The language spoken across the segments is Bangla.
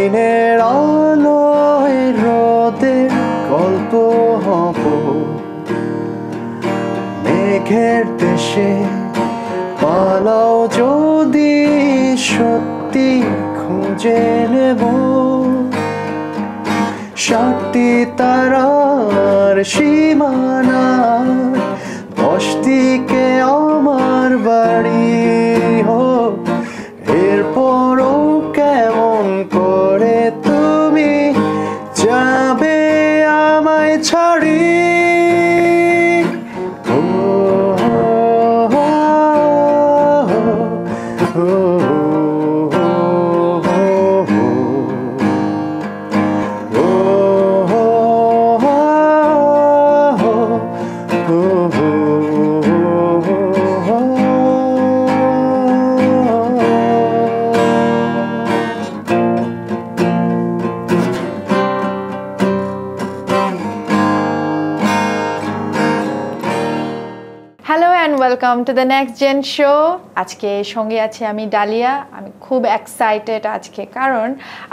দিনের আলোয় রোদের গল্প হব, মেঘের দেশে পালাও যদি সত্যি খুঁজে নেব। 7টি তারার সীমানা, 10 দিকে আমার বাড়ি হোক, এরপরও কেমন করে তুমি যাবে আমায় ছাড়ি। ও, ও, ও, ও, hello and welcome to the next gen show. আজকে সঙ্গে আছি আমি ডালিয়া। আমি খুব এক্সাইটেড আজকে, কারণ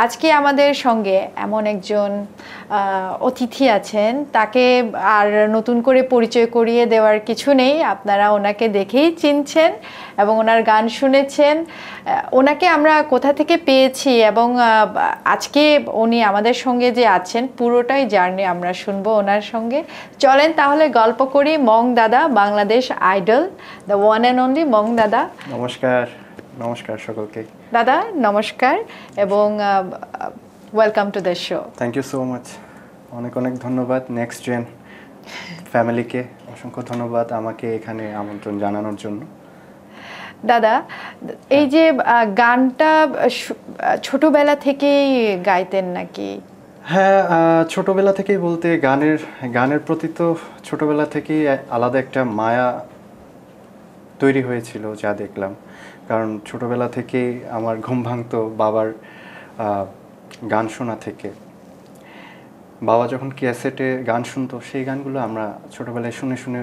আজকে আমাদের সঙ্গে এমন একজন অতিথি আছেন, তাকে আর নতুন করে পরিচয় করিয়ে দেওয়ার কিছু নেই। আপনারা ওনাকে দেখেই চিনছেন এবং ওনার গান শুনেছেন। ওনাকে আমরা কোথা থেকে পেয়েছি এবং আজকে উনি আমাদের সঙ্গে যে আছেন, পুরোটাই জার্নি আমরা শুনবো ওনার সঙ্গে। চলেন তাহলে গল্প করি মং দাদা, Bangladesh idol, the one and only Mong দাদা। নমস্কার, নমস্কার সকলকে। দাদা নমস্কার এবং welcome to the show. Thank you so much. অনেক অনেক ধন্যবাদ নেক্সট জেন ফ্যামিলিকে, অসংখ্য ধন্যবাদ আমাকে এখানে আমন্ত্রণ জানানোর জন্য। দাদা, এই যে গানটা ছোটবেলা থেকেই গাইতেন নাকি? হ্যাঁ, ছোটবেলা থেকেই বলতে গানের প্রতি তো ছোটবেলা থেকেই আলাদা একটা মায়া তৈরি হয়েছিল, যা দেখলাম। কারণ ছোটবেলা থেকেই আমার ঘুম ভাঙতো বাবার গান শোনা থেকে। বাবা যখন ক্যাসেটে গান শুনতো, সেই গানগুলো আমরা ছোটবেলায় শুনে শুনে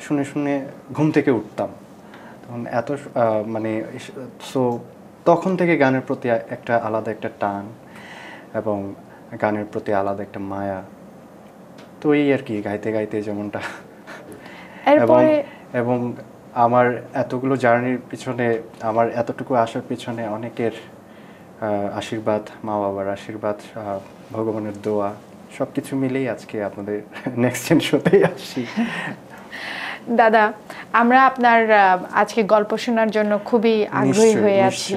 শুনে শুনে ঘুম থেকে উঠতাম। তখন এত মানে সো তখন থেকে গানের প্রতি একটা আলাদা একটা টান এবং গানের প্রতি আলাদা একটা মায়া। তো এই আর কি, গাইতে গাইতে যেমনটা। এবং আমার এতগুলো জার্নির পিছনে, আমার এতটুকু আসার পিছনে অনেকের আশীর্বাদ, মা বাবার আশীর্বাদ, ভগবানের দোয়া, সব কিছু মিলেই আজকে আপনাদের নেক্সট জেন শোতেই আসছি। দাদা, আমরা আপনার আজকে গল্প শোনার জন্য খুবই আগ্রহী হয়ে আছি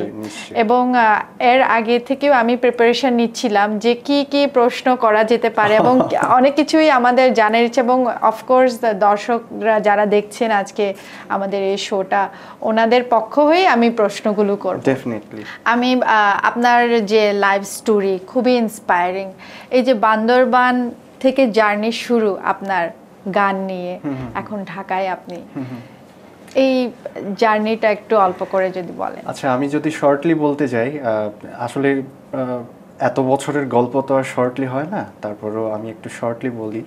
এবং এর আগে থেকেও আমি প্রিপারেশন নিচ্ছিলাম যে কি কি প্রশ্ন করা যেতে পারে এবং অনেক কিছুই আমাদের জানার ইচ্ছে, এবং অফকোর্স দর্শকরা যারা দেখছেন আজকে আমাদের এই শোটা, ওনাদের পক্ষ হয়ে আমি প্রশ্নগুলো করব। ডেফিনেটলি। আমি আপনার যে লাইফ স্টোরি খুবই ইন্সপায়ারিং। এই যে বান্দরবান থেকে জার্নি শুরু আপনার গান নিয়ে, এখন ঢাকায় আপনি, এই জার্নিটা একটু অল্প করে যদি বলেন। আচ্ছা, আমি যদি শর্টলি বলতে যাই, আসলে এত বছরের গল্প তো আর শর্টলি হয় না, তারপরেও আমি একটু শর্টলি বলি।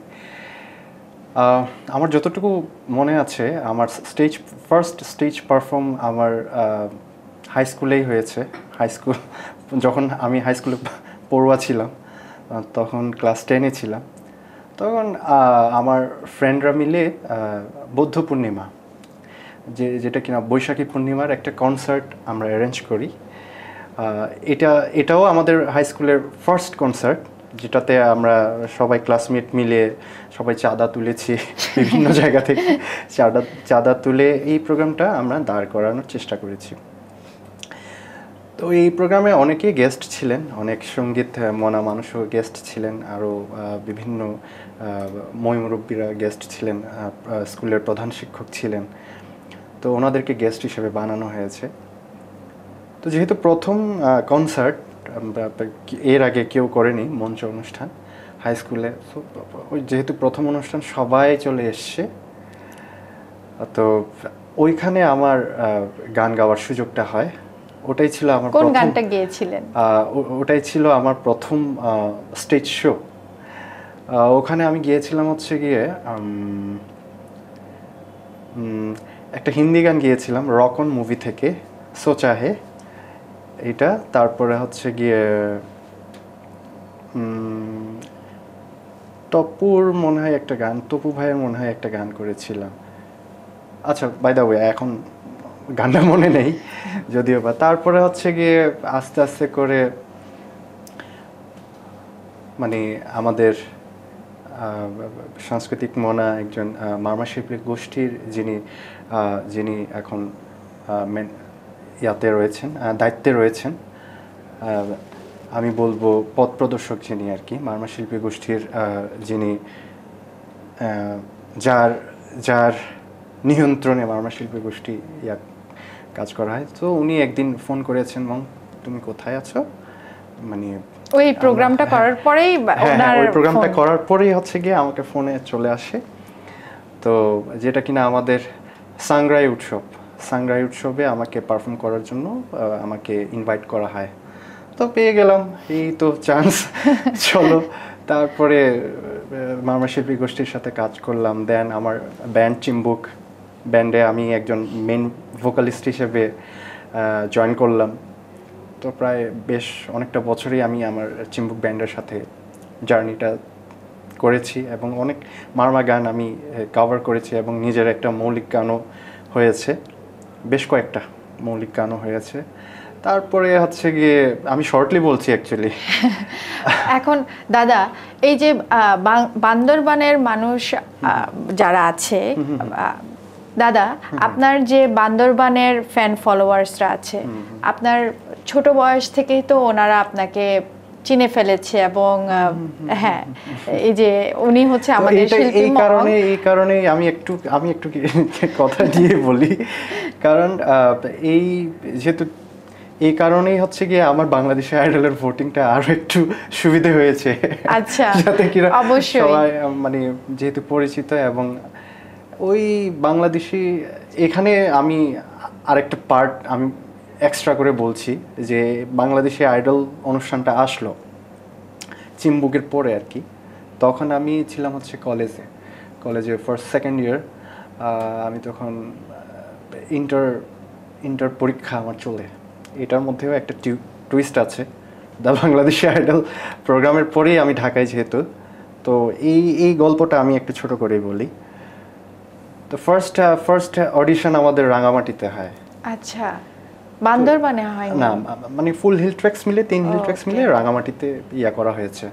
আমার যতটুকু মনে আছে, আমার ফার্স্ট স্টেজ পারফর্ম আমার হাই স্কুলেই হয়েছে। যখন আমি হাই স্কুলে পড়ুয়া ছিলাম, তখন ক্লাস 10-এ ছিলাম। তখন আমার ফ্রেন্ডরা মিলে বৌদ্ধ পূর্ণিমা, যেটা কিনা বৈশাখী পূর্ণিমার একটা কনসার্ট আমরা অ্যারেঞ্জ করি। এটাও আমাদের হাই স্কুলের ফার্স্ট কনসার্ট, যেটাতে আমরা সবাই ক্লাসমেট মিলে সবাই চাঁদা তুলেছি বিভিন্ন জায়গা থেকে। চাঁদা তুলে এই প্রোগ্রামটা আমরা দাঁড় করানোর চেষ্টা করেছি। তো এই প্রোগ্রামে অনেকেই গেস্ট ছিলেন, অনেক সঙ্গীত মনা মানুষও গেস্ট ছিলেন, আরও বিভিন্ন মুরব্বীরা গেস্ট ছিলেন, স্কুলের প্রধান শিক্ষক ছিলেন। তো ওনাদেরকে গেস্ট হিসেবে বানানো হয়েছে। তো যেহেতু প্রথম কনসার্ট, এর আগে কেউ করেনি মঞ্চ অনুষ্ঠান হাই স্কুলে, তো ওই যেহেতু প্রথম অনুষ্ঠান সবাই চলে এসছে, তো ওইখানে আমার গান গাওয়ার সুযোগটা হয়। ওটাই ছিল আমার কোন গানটা গেয়েছিলেন? ওটাই ছিল আমার প্রথম স্টেজ শো। ওখানে আমি গিয়েছিলাম হচ্ছে গিয়ে একটা হিন্দি গান গিয়েছিলাম রকন মুভি থেকে, সোচা হে, এইটা। তারপরে হচ্ছে গিয়ে টপুর মনে হয় একটা গান, তপু ভাইয়ের মনে হয় একটা গান করেছিলাম। আচ্ছা, বাই দ্য ওয়ে এখন গানটা মনে নেই যদিও বা। তারপরে হচ্ছে গিয়ে আস্তে আস্তে করে মানে আমাদের সাংস্কৃতিক মনা একজন মারমা শিল্পী গোষ্ঠীর যিনি এখন ইয়াতে রয়েছেন, দায়িত্বে রয়েছেন, আমি বলবো পথ প্রদর্শক যিনি আর কি, মারমা শিল্পী গোষ্ঠীর যিনি যার নিয়ন্ত্রণে মারমা শিল্পী গোষ্ঠী কাজ করা হয়। তো উনি একদিন ফোন করেছেন, মং তুমি কোথায় আছো, মানে ওই প্রোগ্রামটা করার পরেই ওই প্রোগ্রামটা করার পরেই হচ্ছে গিয়ে আমাকে ফোনে চলে আসে। তো যেটা কিনা আমাদের সাংগ্রাই উৎসবে আমাকে পারফর্ম করার জন্য আমাকে ইনভাইট করা হয়। তো পেয়ে গেলাম, এই তো চান্স চলো। তারপরে মারমা শিল্পী গোষ্ঠীর সাথে কাজ করলাম। দেন আমার ব্যান্ড চিম্বুক ব্যান্ডে আমি একজন মেন ভোকালিস্ট হিসেবে জয়েন করলাম। তো প্রায় বেশ অনেকটা বছরই আমি আমার চিম্বুক ব্যান্ডের সাথে জার্নিটা করেছি এবং অনেক মারমা গান আমি কভার করেছি এবং নিজের একটা মৌলিক গানও হয়েছে, বেশ কয়েকটা মৌলিক গানও হয়েছে। তারপরে হচ্ছে গিয়ে আমি শর্টলি বলছি অ্যাকচুয়ালি। এখন দাদা, এই যে বান্দরবানের মানুষ যারা আছে, দাদা আপনার যে বান্দরবানের ফ্যান ফলোয়ার্সরা আছে, আপনার ছোট বয়স থেকেই তো ওনারা আপনাকে চিনে ফেলেছে এবং হ্যাঁ, এই যে উনি হচ্ছে আমাদের শিল্পী। এই কারণে আমি একটু কথা দিয়ে বলি, কারণ যেহেতু এই কারণেই হচ্ছে গিয়ে আমার বাংলাদেশে আইডলের ভোটিংটা আরো একটু সুবিধা হয়েছে। আচ্ছা, যাতে কিনা অবশ্যই সবাই মানে যেহেতু পরিচিত এবং ওই বাংলাদেশি, এখানে আমি আরেকটা পার্ট আমি এক্সট্রা করে বলছি যে বাংলাদেশে আইডল অনুষ্ঠানটা আসলো চিম্বুকের পরে আর কি। তখন আমি ছিলাম হচ্ছে কলেজে ফার্স্ট সেকেন্ড ইয়ার। আমি তখন ইন্টার পরীক্ষা আমার চলে। এটার মধ্যেও একটা টুইস্ট আছে, দ্য বাংলাদেশি আইডল প্রোগ্রামের পরেই আমি ঢাকায় যেহেতু, তো এই গল্পটা আমি একটু ছোট করেই বলি। তো ফার্স্ট অডিশন আমাদের রাঙামাটিতে হয়। আচ্ছা, বান্দরবানে হয় না, মানে ফুল হিল ট্র্যাক্স মিলে 3 হিল ট্র্যাক্স মিলে রাঙামাটিতে করা হয়েছে।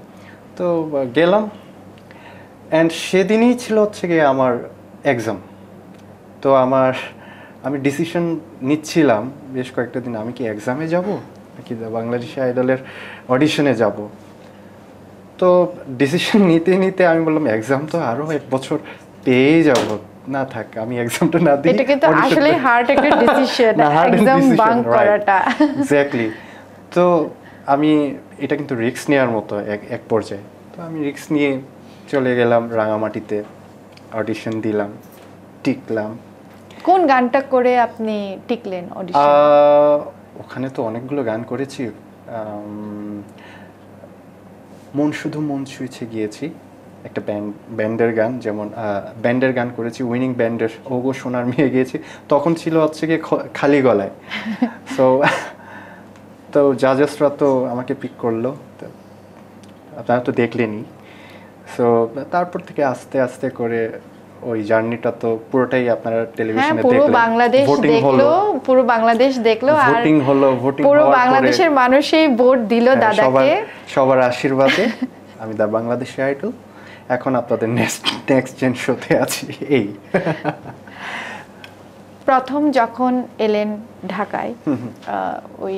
তো গেলাম, অ্যান্ড সেদিনই ছিল হচ্ছে গিয়ে আমার এক্সাম। তো আমি ডিসিশন নিচ্ছিলাম বেশ কয়েকটা দিন, আমি কি এক্সামে যাব নাকি বাংলাদেশি আইডলের অডিশনে যাব। তো ডিসিশন নিতে আমি বললাম এক্সাম তো আরো 1 বছর পেয়ে যাব, না থাক আমি এক্সামটা না দিই। এটা কিন্তু আসলে হার্ড একটা ডিসিশন, এক্সাম বাঙ্ক করাটা। এক্স্যাক্টলি। তো আমি এটা কিন্তু রিস্ক নেওয়ার মতো এক পর্যায়ে। তো আমি রিস্ক নিয়ে চলে গেলাম রাঙামাটিতে, অডিশন দিলাম, টিকলাম। কোন গানটা করে আপনি টিকলেন অডিশন? ওখানে তো অনেকগুলো গান করেছি। মন শুধু মন ছুঁয়েছে গিয়েছি, একটা ব্যান্ডের গান, যেমন ব্যান্ডের গান করেছি, উইনিং ব্যান্ডের ওগো সোনার মেয়ে গিয়েছি। তখন ছিল হচ্ছে গিয়ে খালি গলায়। তো জাজেসরা তো আমাকে পিক করলো, আপনারা তো দেখলেনই। সো তারপর থেকে আস্তে আস্তে করে ওই জার্নিটা তো পুরোটাই আপনারা টেলিভিশনে দেখলেন। পুরো বাংলাদেশ দেখলো আর ভোটিং হলো, পুরো বাংলাদেশের মানুষই ভোট দিল দাদাকে। সবার আশীর্বাদে আমি দা বাংলাদেশি আইডল এখন আপনাদের নেক্সট জেন শোতে আছি। এই প্রথম যখন এলেন ঢাকায় ওই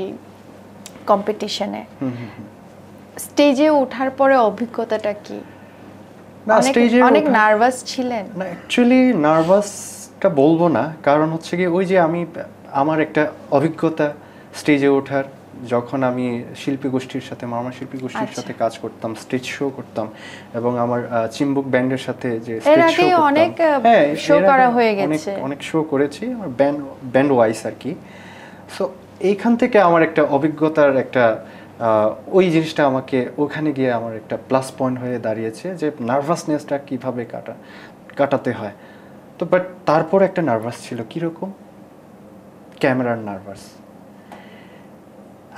কম্পিটিশনে, স্টেজে ওঠার পরে অভিজ্ঞতাটা কি? অনেক নার্ভাস ছিলেন? না, অ্যাকচুয়ালি নার্ভাসটা বলবো না, কারণ হচ্ছে কি ওই যে আমার একটা অভিজ্ঞতা স্টেজে ওঠার, যখন আমি শিল্পী গোষ্ঠীর সাথে মারমা শিল্পী গোষ্ঠীর সাথে কাজ করতাম, স্টেজ শো করতাম এবং আমার চিম্বুক ব্যান্ডের সাথে যে স্টেজ শো করতাম, অনেক শো করা হয়ে গেছে, অনেক শো করেছি আমার ব্যান্ড ওয়াইজ আর কি। সো এইখান থেকে আমার একটা অভিজ্ঞতার একটা ওই জিনিসটা আমাকে ওখানে গিয়ে আমার একটা প্লাস পয়েন্ট হয়ে দাঁড়িয়েছে যে নার্ভাসনেসটা কীভাবে কাটাতে হয়। তো বাট তারপর একটা নার্ভাস ছিল, কীরকম ক্যামেরার নার্ভাস।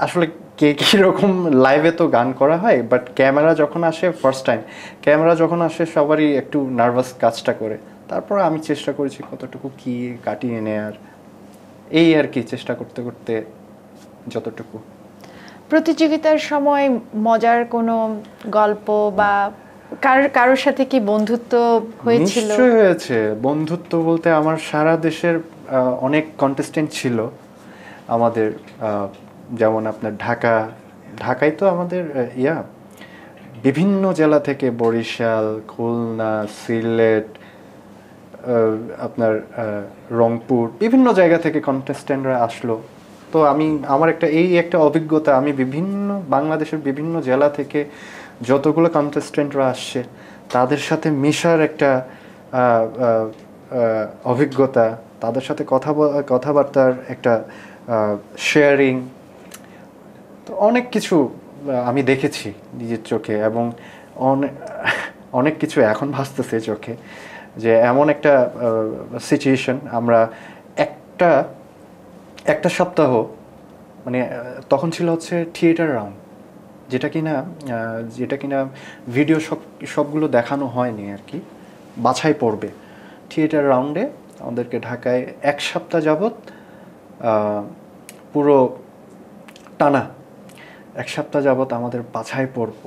আসলে কে কীরকম লাইভে তো গান করা হয়, বাট ক্যামেরা যখন আসে ফার্স্ট টাইম, ক্যামেরা যখন আসে সবারই একটু নার্ভাস কাজটা করে। তারপর আমি চেষ্টা করেছি কতটুকু কি কাটিয়ে নেয়ার, এই আর কি, চেষ্টা করতে করতে যতটুকু। প্রতিযোগিতার সময় মজার কোনো গল্প বা কারোর সাথে কি বন্ধুত্ব হয়েছিল? নিশ্চয়ই হয়েছে। বন্ধুত্ব বলতে আমার সারা দেশের অনেক কন্টেস্টেন্ট ছিল আমাদের, যেমন আপনার ঢাকায় তো আমাদের বিভিন্ন জেলা থেকে, বরিশাল, খুলনা, সিলেট, আপনার রংপুর, বিভিন্ন জায়গা থেকে কন্টেস্টেন্টরা আসলো। তো আমার একটা অভিজ্ঞতা, আমি বাংলাদেশের বিভিন্ন জেলা থেকে যতগুলো কন্টেস্টেন্টরা আসছে তাদের সাথে মেশার একটা অভিজ্ঞতা, তাদের সাথে কথাবার্তার একটা শেয়ারিং, তো অনেক কিছু আমি দেখেছি নিজের চোখে, এবং অনেক কিছু এখন ভাসতেছে চোখে, যে এমন একটা সিচুয়েশন, আমরা একটা সপ্তাহ, মানে তখন ছিল হচ্ছে থিয়েটার রাউন্ড, যেটা কিনা ভিডিও সবগুলো দেখানো হয়নি আর কি, বাছাই পড়বে। থিয়েটার রাউন্ডে আমাদেরকে ঢাকায় এক সপ্তাহ যাবৎ, পুরো টানা এক সপ্তাহ যাবৎ আমাদের বাছাই পড়ব।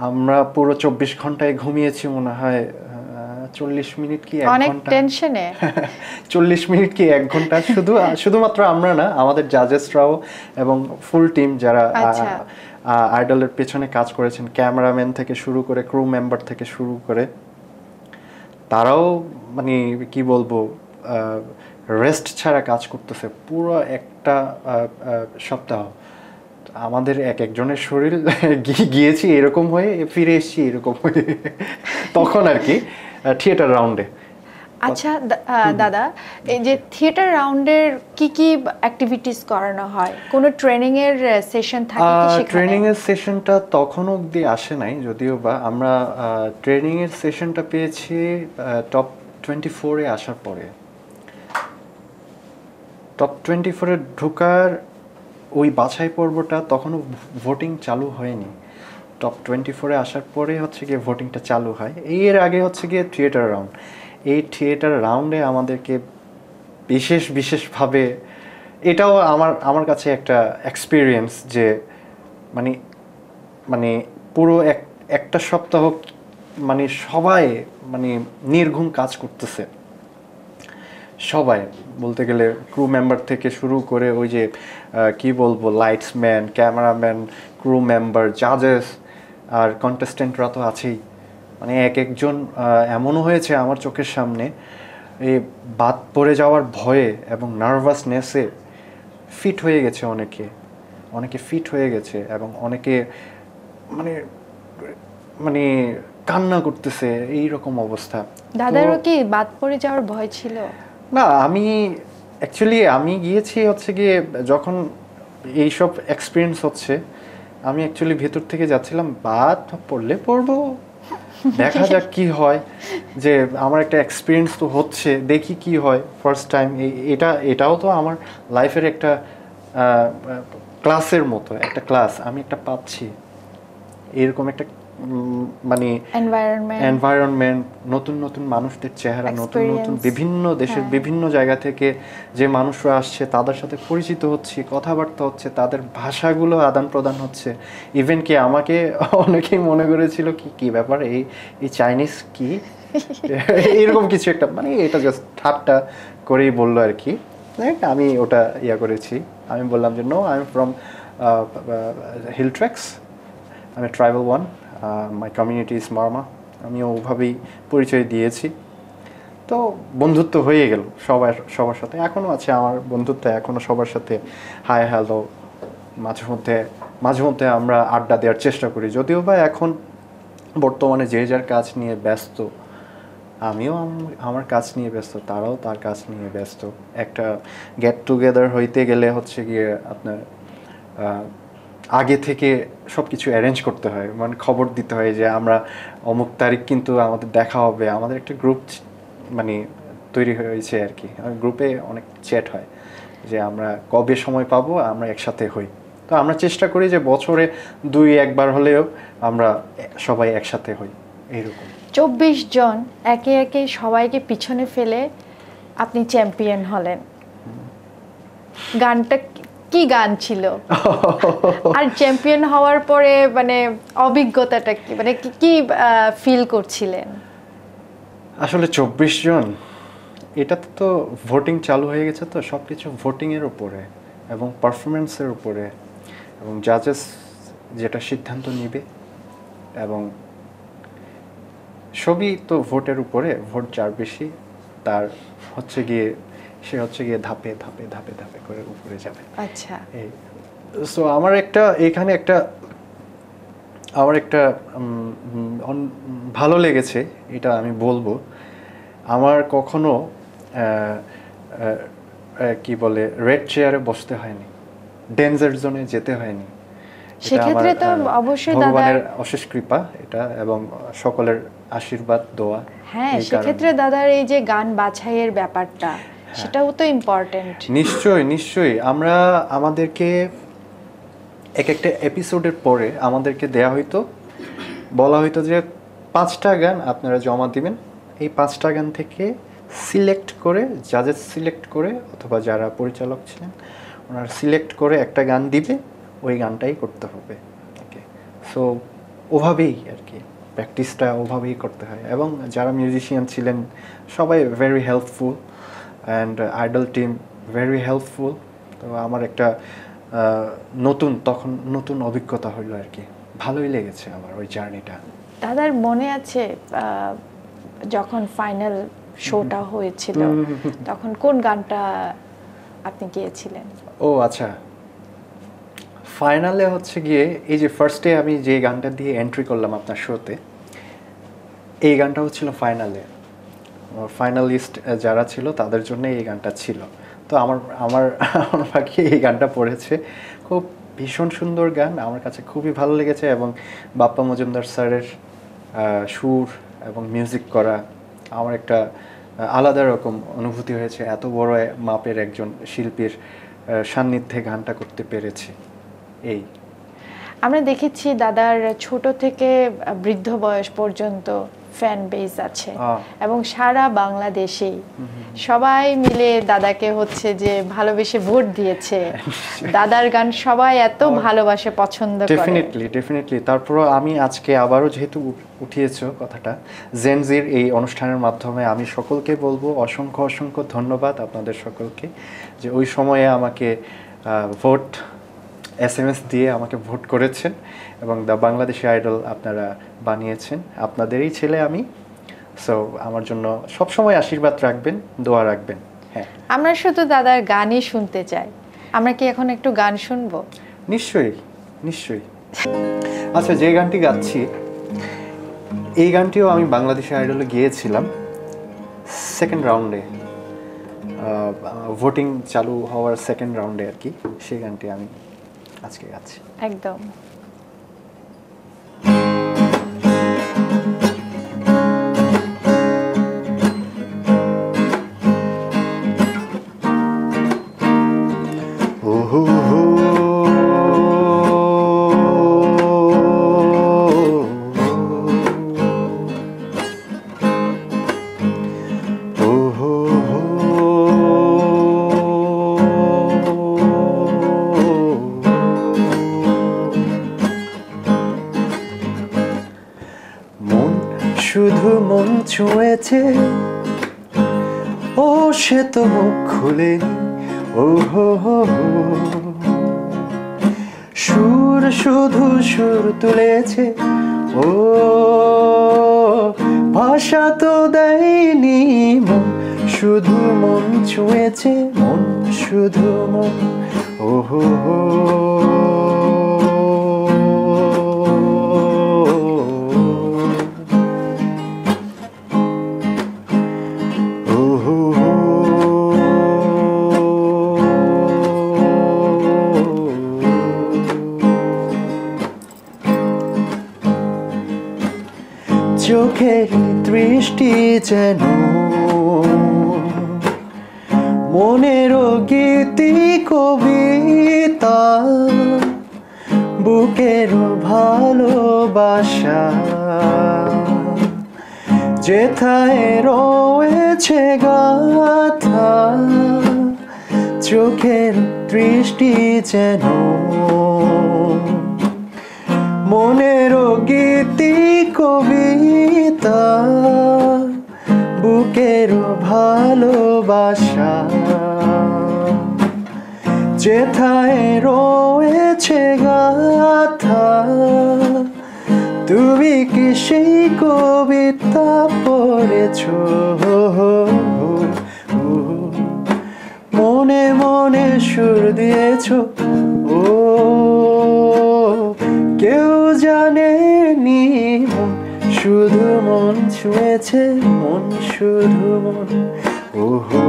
আমরা পুরো 24 ঘন্টায় ঘুমিয়েছি মনে হয় 40 মিনিট কি 1 অনেক ঘন্টা, টেনশনে। 40 মিনিট কি 1 ঘন্টা, শুধুমাত্র আমরা না, আমাদের জাজেসরাও এবং ফুল টিম যারা আইডলের পেছনে কাজ করেছেন, ক্যামেরাম্যান থেকে শুরু করে, ক্রু মেম্বার থেকে শুরু করে, তারাও মানে কি বলবো, রেস্ট ছাড়া কাজ করতেছে পুরো একটা সপ্তাহ। আমাদের একজনের শরীর গিয়েছি এরকম হয়ে, ফিরে এসেছি এরকম হয়ে, তখন আর কি থিয়েটার রাউন্ডে। আচ্ছা দাদা, এই যে থিয়েটার রাউন্ডের কি অ্যাক্টিভিটিস করানো হয়? কোনো ট্রেনিং এর সেশন থাকে কি সেখানে? ট্রেনিং এর সেশনটা তখন অবধি আসে নাই, যদিও বা আমরা ট্রেনিং এর সেশনটা পেয়েছি টপ 24-এ আসার পরে। টপ 24-এ ঢোকার ওই বাছাই পর্বটা তখনও ভোটিং চালু হয়নি। টপ 24-এ আসার পরে হচ্ছে গিয়ে ভোটিংটা চালু হয়। এর আগে হচ্ছে গিয়ে থিয়েটার রাউন্ড। এই থিয়েটার রাউন্ডে আমাদেরকে বিশেষভাবে, এটাও আমার কাছে একটা এক্সপিরিয়েন্স, যে মানে পুরো একটা সপ্তাহ মানে সবাই নির্ঘুম কাজ করতেছে। সবাই বলতে গেলে ক্রু মেম্বার থেকে শুরু করে ওই যে কি বলবো, লাইটসম্যান, ক্যামেরাম্যান, ক্রু মেম্বার, জাজেস, আর কন্টেস্টেন্টরা তো আছেই। মানে একজন এমনও হয়েছে আমার চোখের সামনে, এই বাদ পড়ে যাওয়ার ভয়ে এবং নার্ভাসনেসে ফিট হয়ে গেছে, অনেকে ফিট হয়ে গেছে, এবং অনেকে মানে মানে কান্না করতেছে, এইরকম অবস্থা। দাদারও কি বাদ পড়ে যাওয়ার ভয় ছিল? না, আমি গিয়েছি হচ্ছে গিয়ে, যখন এইসব এক্সপিরিয়েন্স হচ্ছে, আমি অ্যাকচুয়ালি ভেতর থেকে যাচ্ছিলাম, বাদ পড়লে পড়বো, দেখা যাক কি হয়, যে আমার একটা এক্সপিরিয়েন্স তো হচ্ছে, দেখি কি হয়। ফার্স্ট টাইম এটাও তো আমার লাইফের একটা ক্লাসের মতো, একটা ক্লাস আমি একটা পাচ্ছি, এরকম একটা মানে এনভায়রনমেন্ট, নতুন নতুন মানুষদের চেহারা, নতুন বিভিন্ন দেশের বিভিন্ন জায়গা থেকে যে মানুষরা আসছে, তাদের সাথে পরিচিত হচ্ছে, কথাবার্তা হচ্ছে, তাদের ভাষাগুলো আদান প্রদান হচ্ছে। ইভেন কি আমাকে অনেকেই মনে করেছিল কি ব্যাপার, এই চাইনিজ কি, এরকম কিছু একটা, মানে এটা জাস্ট ঠাট্টা করেই বললো আর কি। আমি ওটা করেছি, আমি বললাম যে no, I am from hill tracts, আমি tribal one, my community is Marma. আমি ওভাবেই পরিচয় দিয়েছি। তো বন্ধুত্ব হয়ে গেল সবার সাথে, এখনও আছে আমার বন্ধুত্ব, এখনও সবার সাথে হাই হ্যালো, মাঝে মধ্যে আমরা আড্ডা দেওয়ার চেষ্টা করি। যদিও বা এখন বর্তমানে যে যার কাজ নিয়ে ব্যস্ত, আমিও আমার কাজ নিয়ে ব্যস্ত, তারাও তার কাজ নিয়ে ব্যস্ত। একটা গেট টুগেদার হইতে গেলে হচ্ছে গিয়ে আপনার আগে থেকে সব কিছু অ্যারেঞ্জ করতে হয়, মানে খবর দিতে হয় যে আমরা অমুক তারিখ কিন্তু আমাদের দেখা হবে। আমাদের একটা গ্রুপ মানে তৈরি হয়েছে আর কি, গ্রুপে অনেক চ্যাট হয় যে আমরা কবে সময় পাবো, আমরা একসাথে হই। তো আমরা চেষ্টা করি যে বছরে 2-1বার হলেও আমরা সবাই একসাথে হই এইরকম। 24 জন একে একে সবাইকে পিছনে ফেলে আপনি চ্যাম্পিয়ন হলেন। গানটা কি গান ছিল? আর চ্যাম্পিয়ন হওয়ার পরে মানে অভিজ্ঞতাটা কি, মানে কি ফিল করছিলেন? আসলে 24 জন, এটা তো ভোটিং চালু হয়ে গেছে, তো সব কিছু ভোটিংয়ের উপরে এবং পারফরমেন্সের উপরে এবং জাজেস যেটা সিদ্ধান্ত নিবে এবং সবই তো ভোটের উপরে। ভোট যার বেশি তার হচ্ছে গিয়ে সে হচ্ছে গিয়ে ধাপে ধাপে ধাপে ধাপে করে উপরে যাবে। আচ্ছা, এই সো আমার এখানে একটা ভালো লেগেছে, এটা আমি বলবো। আমার কখনো কি বলে রেড চেয়ারে বসতে হয়নি, ডেঞ্জার জোনে যেতে হয়নি। সেক্ষেত্রে তো অবশ্যই ভগবানের অশেষ কৃপা এটা এবং সকলের আশীর্বাদ দোয়া। হ্যাঁ, সেক্ষেত্রে দাদার এই যে গান বাছাইয়ের ব্যাপারটা, সেটাও তো ইম্পর্টেন্ট। নিশ্চয়ই আমরা আমাদেরকে একটা এপিসোডের পরে আমাদেরকে বলা হইতো যে 5টা গান আপনারা জমা দিবেন, এই 5টা গান থেকে সিলেক্ট করে জাজেস সিলেক্ট করে অথবা যারা পরিচালক ছিলেন ওনারা সিলেক্ট করে একটা গান দিবে, ওই গানটাই করতে হবে। ওকে, সো ওভাবেই আর কি প্র্যাকটিসটা ওভাবেই করতে হয়। এবং যারা মিউজিশিয়ান ছিলেন সবাই very helpful and idol team very helpful. তো আমার একটা নতুন অভিজ্ঞতা হইলো আর কি, ভালোই লেগেছে আমার ওই জার্নিটা। দাদার মনে আছে যখন ফাইনাল শোটা হয়েছিল তখন কোন গানটা আপনি গেয়েছিলেন? ও আচ্ছা, ফাইনালে হচ্ছে গিয়ে এই যে ফার্স্টে আমি যে গানটা দিয়ে এন্ট্রি করলাম আপনার শোতে, এই গানটা হচ্ছিল ফাইনালে। ফাইনালিস্ট যারা ছিল তাদের জন্য এই গানটা ছিল। তো আমার পাখি এই গানটা পড়েছে, খুব ভীষণ সুন্দর গান, আমার কাছে খুবই ভালো লেগেছে। এবং বাপ্পা মজুমদার স্যারের সুর এবং মিউজিক করা আমার একটা আলাদা রকম অনুভূতি হয়েছে। এত বড় মাপের একজন শিল্পীর সান্নিধ্যে গানটা করতে পেরেছি। এই আমরা দেখেছি দাদার ছোট থেকে বৃদ্ধ বয়স পর্যন্ত ফ্যান বেস আছে এবং সারা বাংলাদেশেই সবাই মিলে দাদাকে হচ্ছে যে ভালোবেসে ভোট দিয়েছে। দাদার গান সবাই এত ভালোবাসে, পছন্দ করে। ডেফিনেটলি। তারপরও আমি আজকে আবারও যেহেতু উঠিয়েছো কথাটা জেনজির এই অনুষ্ঠানের মাধ্যমে, আমি সকলকে বলবো অসংখ্য ধন্যবাদ আপনাদের সকলকে যে ওই সময়ে আমাকে ভোট SMS দিয়ে আমাকে ভোট করেছেন এবং দ্য বাংলাদেশি আইডল আপনারা বানিয়েছেন। আপনাদেরই ছেলে আমি। সো আমার জন্য সবসময় আশীর্বাদ রাখবেন, দোয়া রাখবেন। হ্যাঁ, আমরা শুধু দাদার গানই শুনতে চাই। আমরা কি এখন একটু গান শুনবো? নিশ্চয়ই। আচ্ছা, যে গানটি গাচ্ছি এই গানটিও আমি বাংলাদেশি আইডলে গিয়েছিলাম সেকেন্ড রাউন্ডে, ভোটিং চালু হওয়ার সেকেন্ড রাউন্ডে আর কি। সেই গানটি আমি আজকে গাচ্ছি। একদম। শুধু মন ছুঁয়েছে, ও সে তো মুখ খুলেনি। ও হো, সুর শুধু সুর তুলেছে, ও ভাষা তো দেয়নি। মন শুধু মন ছুঁয়েছে, মন শুধু মন। ও হো, চোখের দৃষ্টি যেন মনের গীতি কবিতা, বুকের ভালোবাসা যেথায় রয়েছে গাথা চোখের দৃষ্টি যেন মনের গীতি কবিতা বুকের ভালোবাসা যেথায় রয়েছে গাথা তুমি কি সেই কবিতা পড়েছ মনে মনে সুর দিয়েছ ও কেউ জানেনি মন শুধু মন ছুঁয়েছে মন শুধু মন ওহো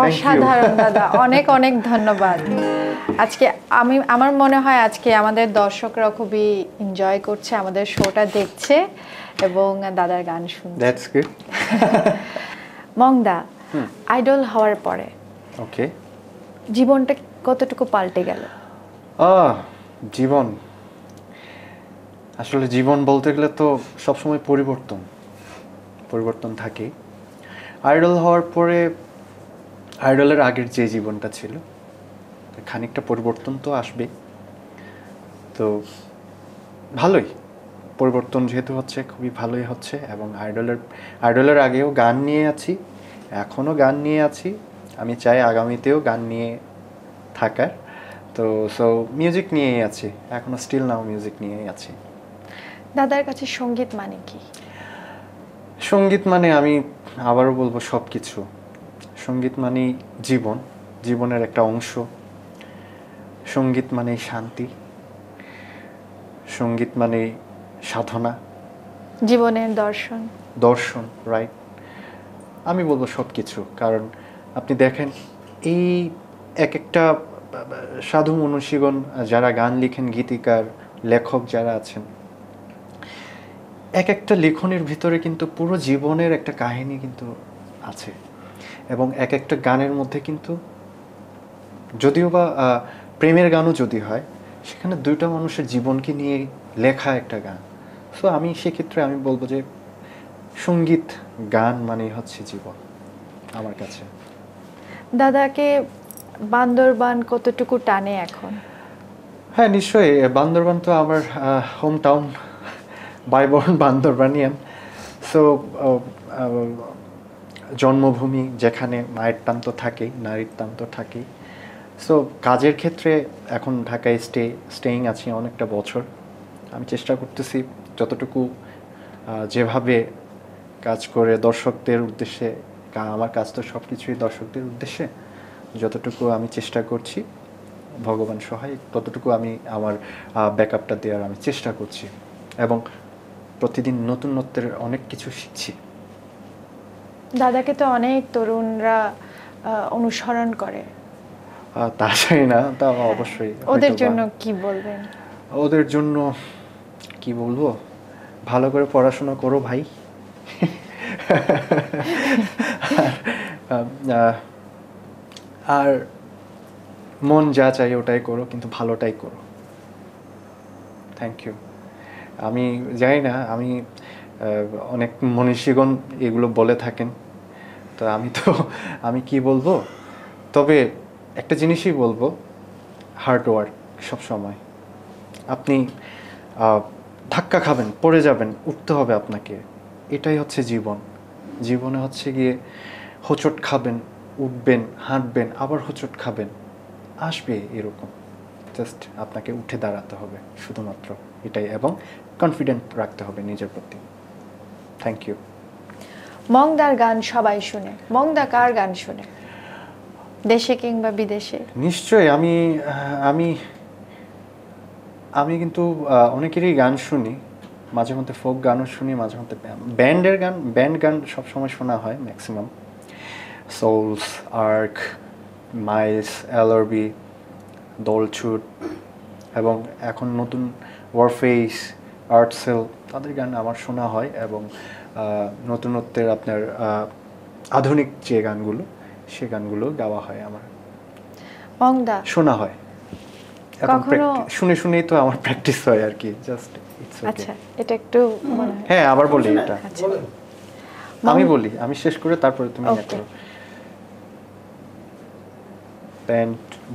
অসাধারণ দাদা, অনেক অনেক ধন্যবাদ। আজকে আমার মনে হয় আজকে আমাদের দর্শকরা খুবই এনজয় করছে, আমাদের শোটা দেখছে এবং দাদার গান শুনছে। That's good. মংদা, আইডল হওয়ার পরে ওকে জীবনটা কতটুকু পাল্টে গেল? জীবন আসলে জীবন বলতে গেলে তো সবসময় পরিবর্তন থাকে। আইডল হওয়ার পরে আইডলের আগের যে জীবনটা ছিল খানিকটা পরিবর্তন তো আসবে, তো ভালোই পরিবর্তন যেহেতু হচ্ছে খুবই ভালোই হচ্ছে। এবং আইডলের আগেও গান নিয়ে আছি, এখনও গান নিয়ে আছি, আমি চাই আগামীতেও গান নিয়ে থাকার। তো মিউজিক নিয়েই আছি, এখনো স্টিল নাও মিউজিক নিয়েই আছি। দাদার কাছে সঙ্গীত মানে কি? সঙ্গীত মানে আমি আবারও বলবো সব কিছু। সঙ্গীত মানে জীবনের একটা অংশ। সঙ্গীত মানে শান্তি, সঙ্গীত মানে সাধনা, জীবনের দর্শন, রাইট। আমি বলবো সব কিছু। কারণ আপনি দেখেন এই এক একটা সাধু মনীষীগণ যারা গান লিখেন, গীতিকার লেখক যারা আছেন, এক একটা লেখনের ভিতরে কিন্তু পুরো জীবনের একটা কাহিনী কিন্তু আছে। এবং এক একটা গানের মধ্যে কিন্তু যদিও বা প্রেমের গানও যদি হয়, সেখানে দুইটা মানুষের জীবনকে নিয়ে লেখা একটা গান। সো আমি সেক্ষেত্রে আমি বলবো যে সঙ্গীত গান মানেই হচ্ছে জীবন আমার কাছে। দাদাকে বান্দরবান কতটুকু টানে এখন? হ্যাঁ, নিশ্চয়ই। বান্দরবান তো আমার হোম টাউন, বাইবর্ন বান্দরবানিয়ান। সো জন্মভূমি, যেখানে মায়ের টান তো থাকেই, নারীর টান তো থাকেই। সো কাজের ক্ষেত্রে এখন ঢাকায় স্টেইং আছি অনেকটা বছর। আমি চেষ্টা করতেছি যতটুকু যেভাবে কাজ করে দর্শকদের উদ্দেশ্যে, আমার কাজ তো সব কিছুই দর্শকদের উদ্দেশ্যে, যতটুকু আমি চেষ্টা করছি, ভগবান সহায়, ততটুকু আমি আমার ব্যাকআপটা দেওয়ার আমি চেষ্টা করছি। এবং প্রতিদিন নতুনত্বের অনেক কিছু শিখছি। দাদাকে তো অনেক তরুণরা অনুসরণ করে। তা চাই না, তা অবশ্যই। ওদের জন্য কি বলবেন? ওদের জন্য কি বলবো, ভালো করে পড়াশোনা করো ভাই। আর মন যা চাই ওটাই করো, কিন্তু ভালোটাই করো। Thank you. আমি জানি না, অনেক মনীষীগণ এগুলো বলে থাকেন, তো আমি কি বলবো, তবে একটা জিনিসই বলবো, হার্ড ওয়ার্ক সব সময়। আপনি ধাক্কা খাবেন, পড়ে যাবেন, উঠতে হবে আপনাকে, এটাই হচ্ছে জীবনে হচ্ছে গিয়ে হোঁচট খাবেন, উঠবেন, হাঁটবেন, আবার হোঁচট খাবেন, আসবে এরকম। জাস্ট আপনাকে উঠে দাঁড়াতে হবে শুধুমাত্র এটাই, এবং কনফিডেন্ট রাখতে হবে নিজের প্রতি। Thank you. মংদার গান সবাই শুনে, মংদা কার গান শুনে, দেশে কিংবা বিদেশে? নিশ্চয়ই আমি কিন্তু অনেকেরই গান শুনি, মাঝে মধ্যে ফোক গানও শুনি, মাঝে মধ্যে ব্যান্ড গান সবসময় শোনা হয় maximum. Souls, Ark, Miles, LRB, Dolchhut এবং এখন নতুন ওয়ারফেস, আর্টসেল, তাদের গান আমার শোনা হয় এবং নতুনত্বের আপনার আধুনিক যে গানগুলো সে গানগুলো গাওয়া হয় আমার, মংদা শোনা হয় এবং কখনো শুনে শুনেই তো আমার প্র্যাকটিস হয় আর কি, জাস্ট ইটস ওকে। আচ্ছা এটা একটু মনে হয় হ্যাঁ আবার বলি এটা, আচ্ছা আমি বলি, আমি শেষ করে তারপরে তুমি ইয়ে Okay. করো।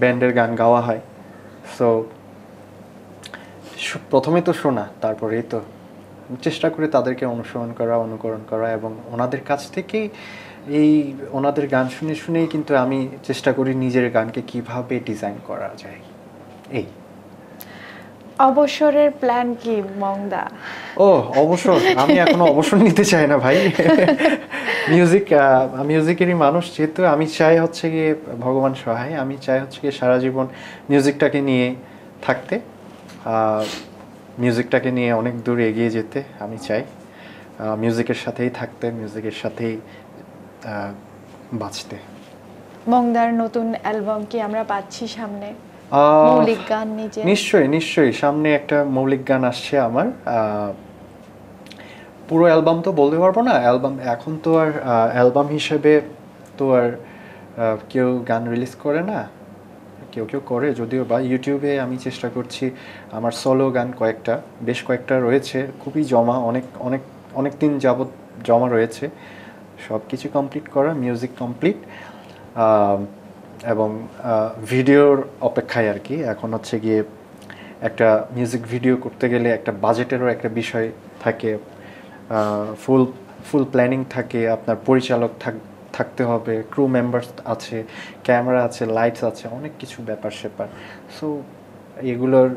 ব্যান্ডের গান গাওয়া হয়, সো প্রথমে তো শোনা, তারপরেই তো চেষ্টা করে তাদেরকে অনুসরণ করা, অনুকরণ করা এবং ওনাদের কাছ থেকেই ওনাদের গান শুনে শুনেই কিন্তু আমি চেষ্টা করি নিজের গানকে কিভাবে ডিজাইন করা যায়। এই অবসরের প্ল্যান কি মংদা? ও অবসর, আমি এখনো অবসর নিতে চাই না ভাই। মিউজিকেরই মানুষ যেহেতু, আমি চাই হচ্ছে গিয়ে ভগবান সহায়, আমি চাই হচ্ছে গিয়ে সারা জীবন মিউজিকটাকে নিয়ে থাকতে, মিউজিকটাকে নিয়ে অনেক দূর এগিয়ে যেতে আমি চাই, মিউজিকের সাথেই থাকতে, মিউজিকের সাথেই বাঁচতে। মংদার নতুন অ্যালবাম কি আমরা পাচ্ছি সামনে? মৌলিক গান নিজে? নিশ্চয়ই নিশ্চয়ই, সামনে একটা মৌলিক গান আসছে আমার। পুরো অ্যালবাম তো বলতে পারবো না, অ্যালবাম এখন তো আর অ্যালবাম হিসেবে তো আর কেউ গান রিলিজ করে না, কেউ কেউ করে যদিও বা। ইউটিউবে আমি চেষ্টা করছি, আমার সোলো গান বেশ কয়েকটা রয়েছে, খুবই জমা, অনেক অনেক অনেক দিন যাবৎ জমা রয়েছে, সব কিছু কমপ্লিট করা, মিউজিক কমপ্লিট এবং ভিডিওর অপেক্ষায় আর কি। এখন হচ্ছে গিয়ে একটা মিউজিক ভিডিও করতে গেলে একটা বাজেটেরও একটা বিষয় থাকে, ফুল প্ল্যানিং থাকে, আপনার পরিচালক থাকতে হবে, ক্রু মেম্বার্স আছে, ক্যামেরা আছে, লাইটস আছে, অনেক কিছু ব্যাপার স্যাপার। সো এগুলোর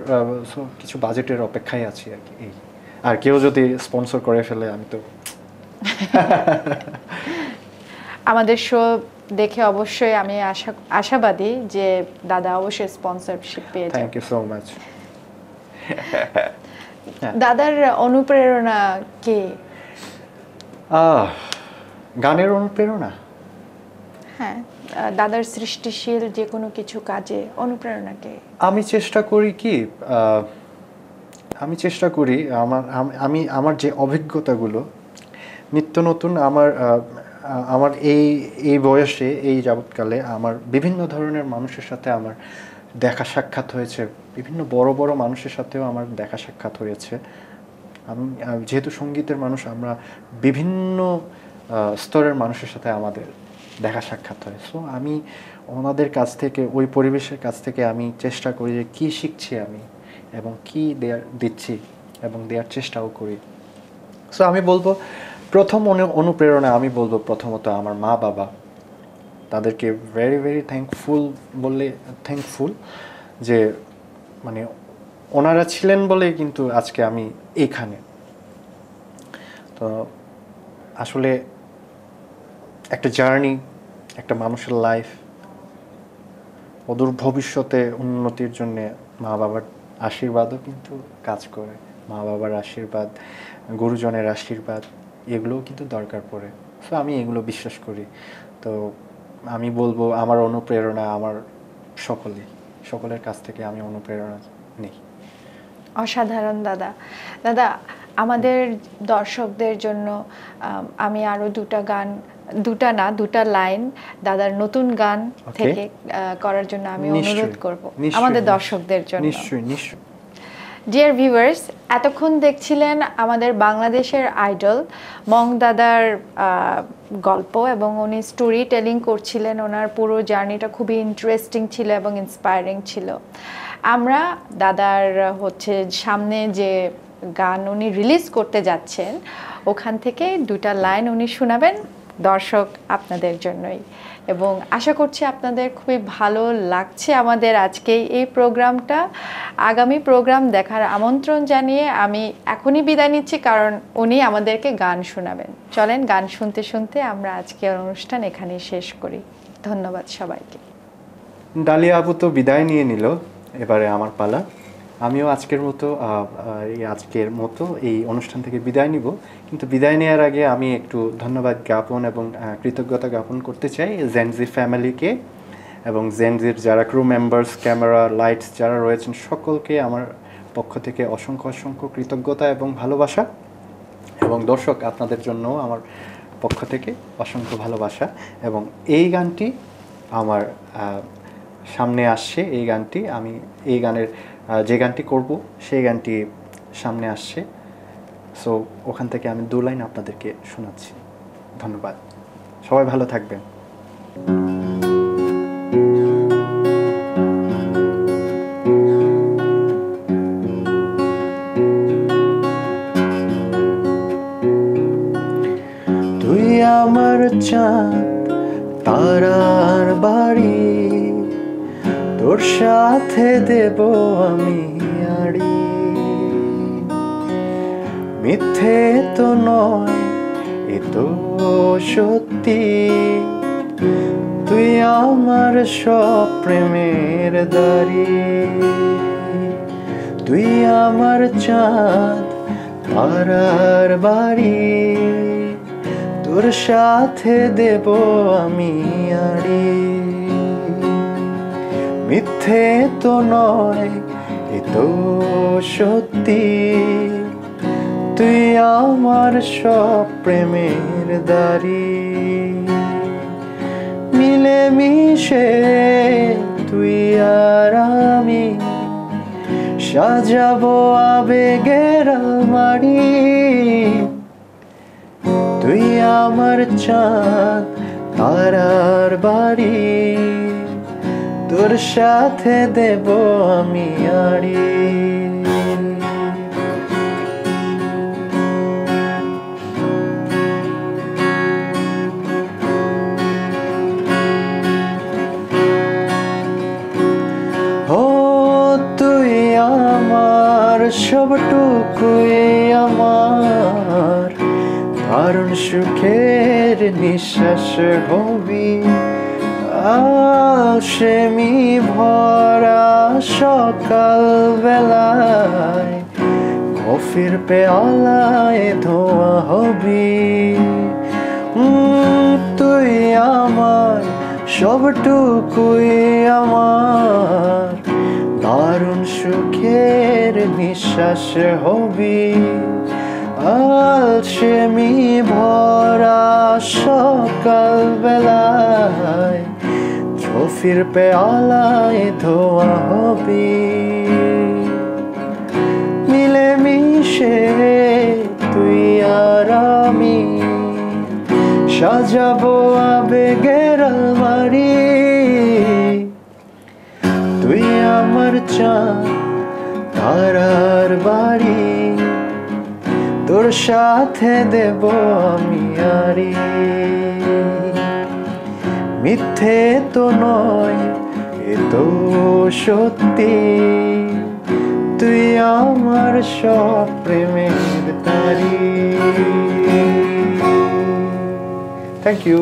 কিছু বাজেটের অপেক্ষায় আছি আর কি। এই আর কেউ যদি স্পন্সর করে ফেলে আমি তো আমাদের শো দেখে অবশ্যই আমি আশাবাদী যে দাদা অবশ্যই স্পন্সরশিপ পেয়ে যাবে। Thank you so much. দাদার অনুপ্রেরণা কে? গানের অনুপ্রেরণা? হ্যাঁ, দাদার সৃষ্টিশীল যে কোনো কিছু কাজে অনুপ্রেরণা কে? আমি চেষ্টা করি কি, আমি চেষ্টা করি আমার যে অভিজ্ঞতাগুলো নিত্য নতুন, আমার এই বয়সে, এই যাবৎকালে আমার বিভিন্ন ধরনের মানুষের সাথে আমার দেখা সাক্ষাৎ হয়েছে, বিভিন্ন বড় বড় মানুষের সাথেও আমার দেখা সাক্ষাৎ হয়েছে। আমি যেহেতু সঙ্গীতের মানুষ, আমরা বিভিন্ন স্তরের মানুষের সাথে আমাদের দেখা সাক্ষাৎ হয়। সো আমি ওনাদের কাছ থেকে, ওই পরিবেশের কাছ থেকে আমি চেষ্টা করি যে কী শিখছি আমি এবং কী দিচ্ছি এবং দেওয়ার চেষ্টাও করি। সো আমি বলবো প্রথম অনুপ্রেরণা, আমি বলবো প্রথমত আমার মা বাবা, তাদেরকে ভেরি ভেরি থ্যাঙ্কফুল যে মানে ওনারা ছিলেন বলে কিন্তু আজকে আমি এইখানে। তো আসলে একটা জার্নি, একটা মানুষের লাইফ, অদূর ভবিষ্যতে উন্নতির জন্যে মা বাবার আশীর্বাদও কিন্তু কাজ করে। মা বাবার আশীর্বাদ, গুরুজনের আশীর্বাদ, এগুলোও কিন্তু দরকার পড়ে। সো আমি এগুলো বিশ্বাস করি। তো আমি বলবো আমার অনুপ্রেরণা আমার সকলের কাছ থেকে আমি অনুপ্রেরণা নিই। অসাধারণ দাদা। দাদা, আমাদের দর্শকদের জন্য আমি আরো দুটা লাইন দাদার নতুন গান থেকে করার জন্য আমি অনুরোধ করব আমাদের দর্শকদের জন্য। নিশ্চয়ই। ডিয়ার ভিউয়ার্স, এতক্ষণ দেখছিলেন আমাদের বাংলাদেশের আইডল মং দাদার গল্প এবং উনি স্টোরি টেলিং করছিলেন। ওনার পুরো জার্নিটা খুবই ইন্টারেস্টিং ছিল এবং ইন্সপায়ারিং ছিল। আমরা দাদার সামনে যে গান উনি রিলিজ করতে যাচ্ছেন, ওখান থেকে দুটা লাইন উনি শোনাবেন দর্শক আপনাদের জন্যই, এবং আশা করছি আপনাদের খুবই ভালো লাগছে আমাদের আজকে এই প্রোগ্রামটা। আগামী প্রোগ্রাম দেখার আমন্ত্রণ জানিয়ে আমি এখনই বিদায় নিচ্ছি, কারণ উনি আমাদেরকে গান শোনাবেন। চলেন গান শুনতে শুনতে আমরা আজকের অনুষ্ঠান এখানেই শেষ করি। ধন্যবাদ সবাইকে। ডালিয়া আপু তো বিদায় নিয়ে নিল, এবারে আমার পালা। আমিও আজকের মতো এই অনুষ্ঠান থেকে বিদায় নিব, কিন্তু বিদায় নেওয়ার আগে আমি একটু ধন্যবাদ জ্ঞাপন এবং কৃতজ্ঞতা জ্ঞাপন করতে চাই জেনজি ফ্যামিলিকে এবং জেনজির যারা ক্রু মেম্বার্স, ক্যামেরা, লাইটস যারা রয়েছেন সকলকে আমার পক্ষ থেকে অসংখ্য কৃতজ্ঞতা এবং ভালোবাসা। এবং দর্শক আপনাদের জন্য আমার পক্ষ থেকে অসংখ্য ভালোবাসা। এবং এই গানটি আমার সামনে আসছে, আমি এই গানের যে গানটি করব সেই গানটি সামনে আসছে। সো ওখান থেকে আমি 2 লাইন আপনাদেরকে শোনাচ্ছি। ধন্যবাদ, সবাই ভালো থাকবেন। তুই আমার চাঁদ তারার বাড়ি, তোর সাথে দেব আমি আড়ি। মিথ্যে তো নয় এ তো সত্যি, তুই আমার সব প্রেমের দাড়ি। তুই আমার চাঁদ তারার বাড়ি, তোর সাথে দেব আমি আড়ি। মিথ্যে তো নয় এ তো সত্যি, তুই আমার সব প্রেমের দাড়ি। মিলে মিশে তুই আর আমি সাজাবো আবেগের আলমারি। তুই আমার চাঁদ তারার বাড়ি, তোর সাথে দেব আমি আড়ি। ও তুই আমার সবটুকুই আমার, দারুণ সুখের নিঃশ্বাস হবি। আলসেমি ভরা সকাল বেলায় কফির পেয়ালায় ধোয়া হবি। তুই আমার সবটুকুই আমার, দারুণ সুখের নিঃশ্বাস হবি। আলসেমি ভরা সকাল বেলায় কফির পেয়ালায় ধোয়া হবি। মিলে মিশে তুই আর আমি সাজাবো আবেগের আলমারি। তুই আমার চাঁদ তারার বাড়ি, তোর সাথে দেব আমি আড়ি। মিথ্যে তো নয় এ তো সত্যি, তুই আমার সব প্রেমের দাড়ি। Thank you.